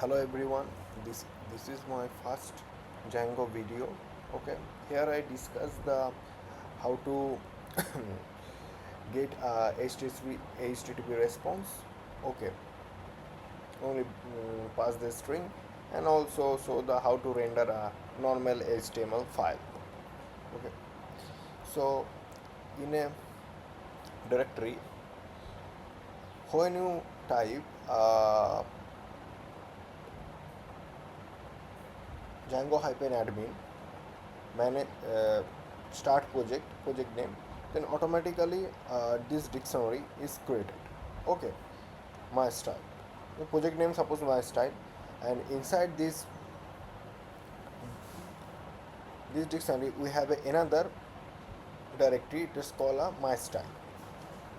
Hello everyone, this is my first Django video. Okay, here I discuss the how to get a HTTP response. Okay, only pass the string and also show the how to render a normal HTML file. Okay, so in a directory, when you type Django-admin manage start project name, then automatically this dictionary is created. Okay, my style, the project name suppose my style, and inside this dictionary we have another directory. It is called a my style.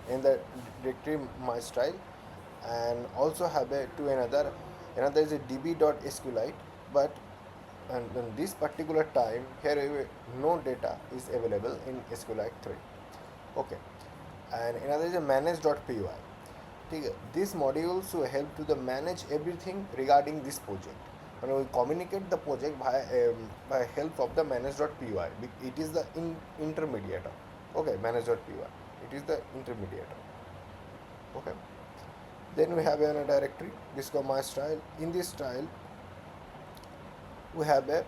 In the directory my style, and also have a to another is a db.sqlite, but and in this particular time here no data is available in SQLite 3. Okay, and another is a manage.py. ठीक है, this modules will help to the manage everything regarding this project. And we communicate the project by help of the manage.py. It is the intermediator. Okay, manage.py, it is the intermediator. Okay, then we have a directory, this is called my style. In this style we have a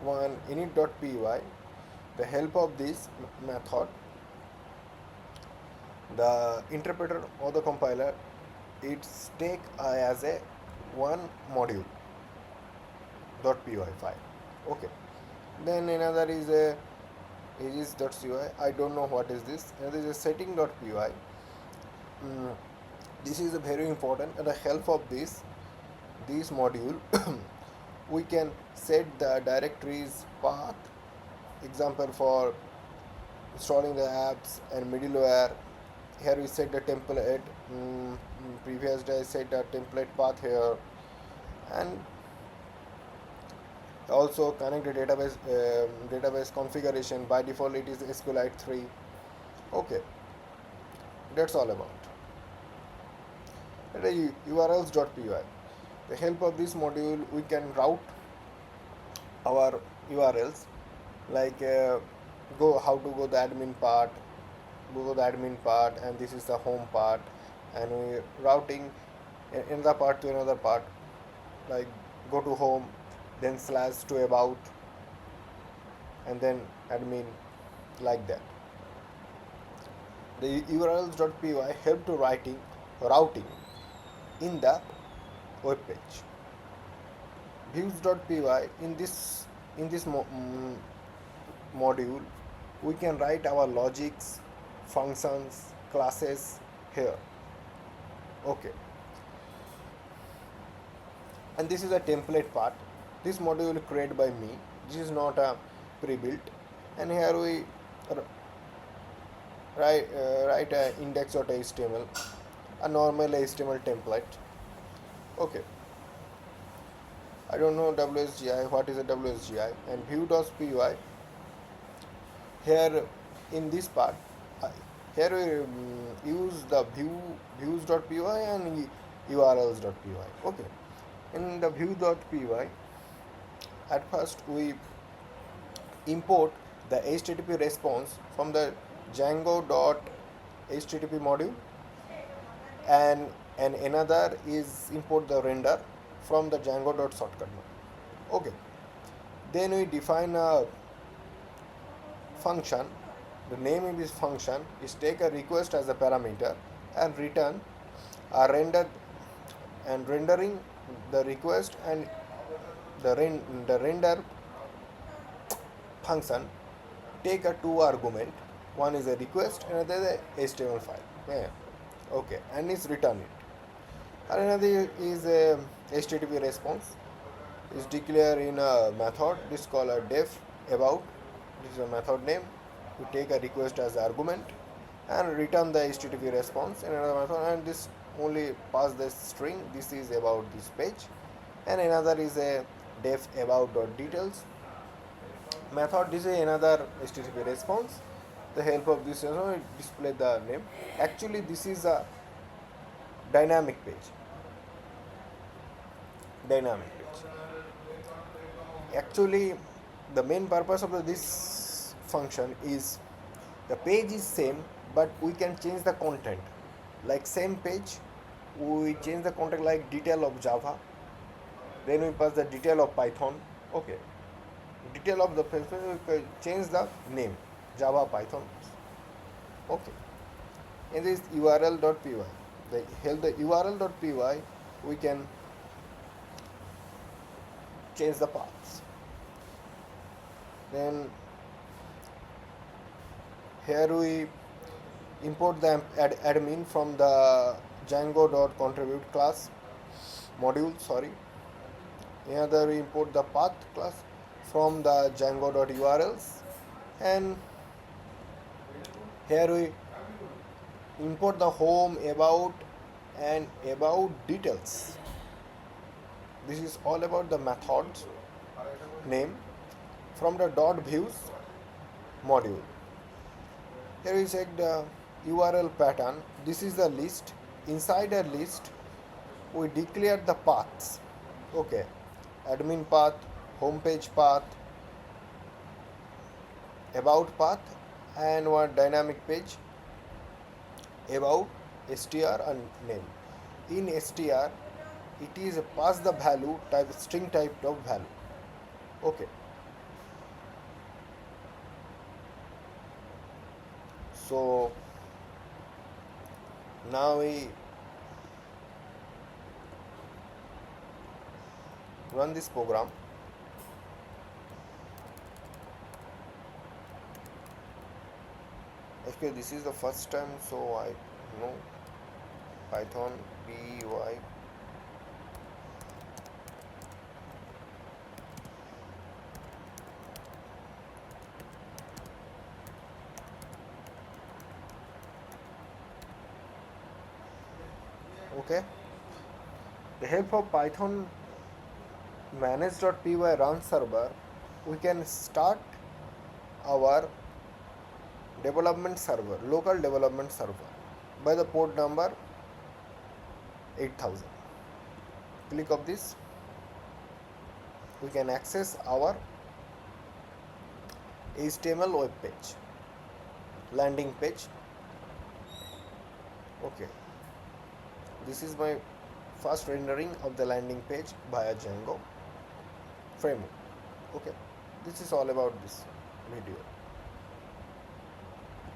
one init.py. The help of this method, the interpreter or the compiler, it's take as a one module .py file. Okay, then another is a ages.py. I don't know what is this. Another is a setting.py. This is a very important, and the help of this module we can set the directories path. Example for installing the apps and middleware. Here we set the template. Previous day I set the template path here, and also connect the database configuration. By default it is SQLite 3. Okay, that's all about the urls.py. The help of this module we can route our urls, like go how to go the admin part, and this is the home part, and we routing another part to another part, like go to home, then slash to about, and then admin, like that. The urls.py help to routing in the web page. Views.py, in this module we can write our logics, functions, classes here. Okay, and this is a template part. This module created by me. This is not a pre-built, and here we write a index.html, a normal HTML template. Okay, I don't know WSGI. What is a WSGI? And view.py. Here in this part, uh, here we use the views.py and urls.py. Okay, in the view.py, at first we import the HTTP response from the Django.http module, and another is import the render from the Django.shortcut module. Okay, then we define a function. The name of this function is take a request as a parameter and return a rendering the request, and the render function take a two argument. One is a request, another is a HTML file. Yeah. Okay, and is return it. And another is a HTTP response. Is declared in a method. This is called a def about. This is a method name. You take a request as argument and return the HTTP response in another method, and this only pass the string. This is about this page, and another is a def about details method. This is another HTTP response. The help of this display the name. Actually, this is a dynamic page. dynamic page. Actually, the main purpose of this function is the page is same, but we can change the content. Like same page, we change the content like detail of Java, then we pass the detail of Python. Okay, detail of the page, we can change the name Java Python. Okay, in this url.py, the help the url.py, we can change the paths. Then here we import the admin from the Django.contribute class module. Sorry, here we import the path class from the Django.urls, and here we import the home, about, and about details. This is all about the methods name from the dot views module. Here we check the URL pattern. This is the list. Inside a list, we declare the paths. Okay, admin path, homepage path, about path, and one dynamic page, about, str, and name. In str, it is pass the value type, string type of value. Okay, so now we run this program. Okay, this is the first time, so I know Python py. Okay, the help of Python manage.py run server, we can start our development server, local development server, by the port number 8000. Click of this, we can access our HTML web page, landing page. Okay, this is my first rendering of the landing page via Django framework. Okay, this is all about this video.